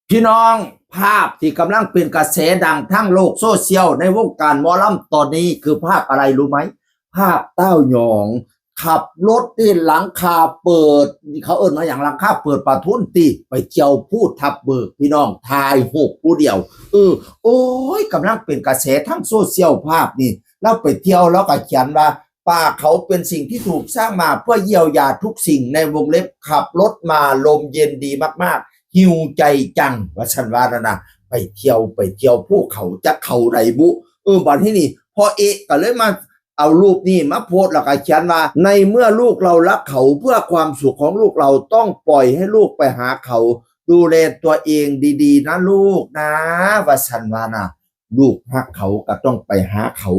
พี่น้องภาพที่กำลังเป็นกระแสดังทั้งโลกโซเชียลในวงการหมอลำตอนนี้คือภาพอะไรรู้ไหมภาพเต้าหยองขับรถที่หลังคาเปิดเขาเอิ้นมาอย่างหลังคาเปิดปะทุนตีไปเจียวพูดทับเบิกพี่น้องทายหกผู้เดียวโอ้ยกำลังเป็นกระแสทั้งโซเชียลภาพนี่เราไปเที่ยวแล้วก็เขียนว่าป่าเขาเป็นสิ่งที่ถูกสร้างมาเพื่อเยียวยาทุกสิ่งในวงเล็บขับรถมาลมเย็นดีมากๆหิวใจจังว่าฉันว่านะไปเที่ยวพวกเขาจะเขาไรบุบัดที่นี่พอก็เลยมาเอารูปนี้มาโพสแล้วก็เขียนว่าในเมื่อลูกเรารักเขาเพื่อความสุขของลูกเราต้องปล่อยให้ลูกไปหาเขาดูแลตัวเองดีๆนะลูกนะว่าฉันว่านะลูกรักเขาก็ต้องไปหาเขา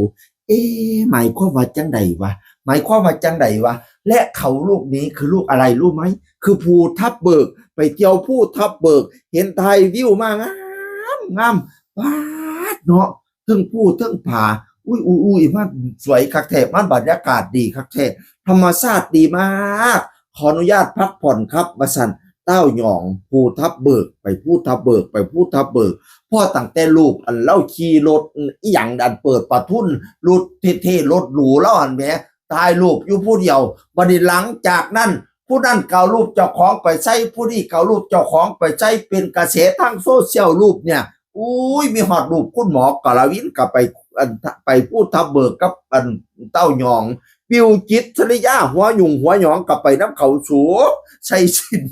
หมายความว่าจังใดวะหมายความว่าจังใดวะและเขาลูกนี้คือลูกอะไรรู้ไหมคือภูทับเบิกไปเที่ยวภูทับเบิกเห็นไทยวิวมางามว้าเนาะทั้งภูทั้งผาอุ้ยมันสวยคักแท้มันบรรยากาศดีคักแท้ธรรมชาติดีมากขออนุญาตพักผ่อนครับวสันเต้าหยองภูทับเบิกไปภูทับเบิกไปภูทับเบิกพ่อตั้งแต่ลูกอันเล่าขี่รถอีหยังดันเปิดประทุนรถเท่ๆรถหรูแล้วอันแหมถ่ายรูปอยู่ผู้เดียวบัดนี้หลังจากนั้นผู้นั้นเก่ารูปเจ้าของไปใช้ผู้นี้เก่ารูปเจ้าของไปใช้เป็นกระแสทางโซเชียลรูปเนี่ยอุ้ยมีฮอดรูปคุณหมอกลวินกับไปพูดทับเบิกกับเต้าหยองบิวจิตชริยาหัวหยุ่งหัวหยองกับไปน้ำเขาสูใช่สิน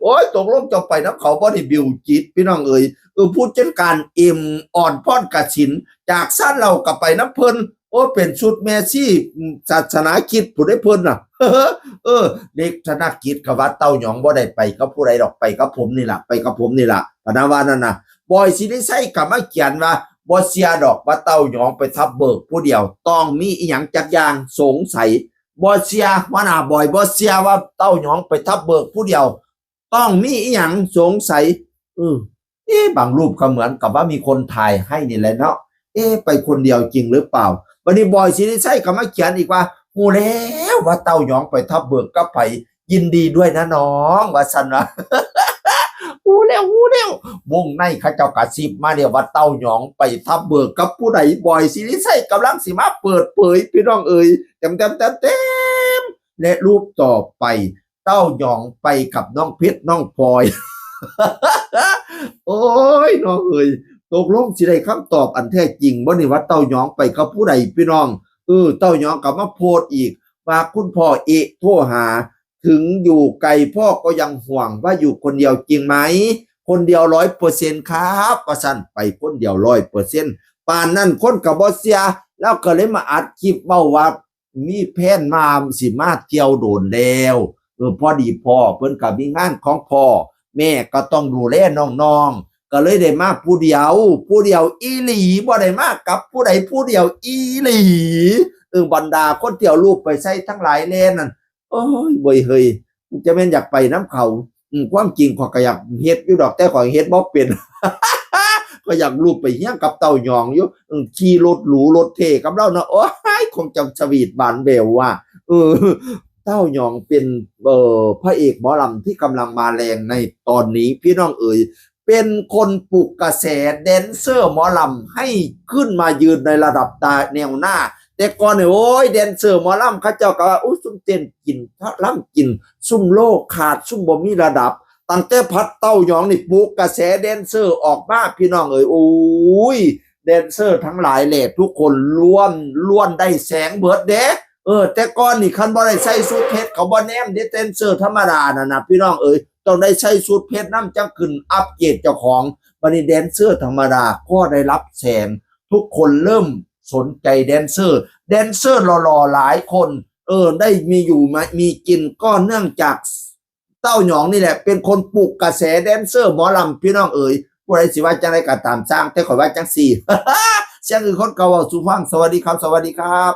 โอ้ยตกลงจะไปน้ำเขาบ่ได้บิวจิตพี่น้องเอ๋ยพูดจัดการอ่อนพ่อนกสินจากสั้นเรากับไปน้ำเพิ่นโอ้เป็นชุดแมซี่ศาสนาคิดผู้ได้เพิ่นน่ะเด็กธนกิจกับวัดเต้าหยองบ่ได้ไปกับผู้ใดดอกไปกับผมนี่ล่ะไปกับผมนี่ล่ะพนาวานั่นน่ะบอยสิได้ใส่กับมาเขียนว่าบ่เสียดอกว่าเต้าหยองไปทับเบิกผู้เดียวต้องมีอีหยังจักอย่างสงสัยบ่เสียว่าน่ะบ่อยบ่เสียว่าเต้าหยองไปทับเบิกผู้เดียวต้องมีอีหยังสงสัยบางรูปก็เหมือนกับว่ามีคนถ่ายให้นี่แหละเนาะไปคนเดียวจริงหรือเปล่าวันนี้บอยสิได้ใส่ก็มาเขียนอีกว่าฮู้แล้วว่าเต้าหยองไปทับเบิกกับไผยินดีด้วยนะน้องว่าซั่นว่าฮู้แล้ววงในเขาเจ้ากระซิบมาเดี๋ยวว่าเต้าหยองไปทับเบิกกับผู้ใดบอยสิริชัยกำลังสิมาเปิดเผยพี่น้องเอ๋ยเต็มและรูปต่อไปเต้าหยองไปกับน้องเพชรน้องพลอยโอ้ยน้องเอ๋ยตกลงสิได้คำตอบอันแท้จริงบ่นี่ว่าเต้าหยองไปกับผู้ใดพี่น้องเต้าหยองกลับมาโพสต์อีกว่าคุณพ่อโทรหาถึงอยู่ไกลพ่อก็ยังห่วงว่าอยู่คนเดียวจริงไหมคนเดียว 100% ครับว่าซั่นไปคนเดียว 100% ปานนั้นคนก็บ่เสียแล้วก็เลยมาอัดคลิปเว้าว่ามีแผนมาสิมาเที่ยวโดนแล้วพอดีพ่อเพิ่นก็มีงานของพ่อแม่ก็ต้องดูแลน้องๆก็เลยได้มาผู้เดียวอีหลีบ่ได้มากับผู้ใดผู้เดียวอีหลีบรรดาคนเที่ยวรูปไปใส่ทั้งหลายแลนั่นโอ้ยบ่เฮ้ยจะแม่นอยากไปน้ำเขาความจริงข้อยก็อยากเฮ็ดอยู่ดอกแต่ข้อยเฮ็ดบ่เป็น ก็อยากรูปไปเฮียงกับเต้าหยองอยู่ขี่รถหรูรถเท่กับเราเนาะโอ้ยคงจะสวีทบานเบลว่าเต้าหยองเป็นพระเอกหมอลำที่กำลังมาแรงในตอนนี้พี่น้องเอ๋ยเป็นคนปลุกกระแสแดนเซอร์หมอลำให้ขึ้นมายืนในระดับแนวหน้าแต่ก่อนเนี่ยโอ้ยแดนเซอร์หมอลำเขาเจ้าก็ว่าอุ้ยซุ่มเต้นกินล่ำกินซุ่มโลกขาดซุ่มบ่มีระดับตั้งแต่พัดเต้าหยองนี่ปลุกกระแสแดนเซอร์ออกมาพี่น้องเอ๋ยโอ้ยแดนเซอร์ทั้งหลายแหละทุกคนล้วนได้แสงเบิดเด้แต่ก่อนนี่คันบ่ได้ใส่สูทเพชรเขาบ่แนมเด้แดนเซอร์ธรรมดาน่ะนะพี่น้องเอ๋ยต้องได้ใส่สูทเพชรนำจังขึ้นอัปเกรดเจ้าของบัดนี้แดนเซอร์ธรรมดาก็ได้รับแสงทุกคนเริ่มสนใจแดนเซอร์หล่อๆหลายคนได้มีอยู่มีกินก็เนื่องจากเต้าหยองนี่แหละเป็นคนปลุกกระแสแดนเซอร์หมอลำพี่น้องเอ๋ยผู้ใดสิว่าจังไดก็ตามสร้างแต่ขอยว่าจังซี่ เสียงคือคนเก่าเว้าสู่ฟังสวัสดีครับ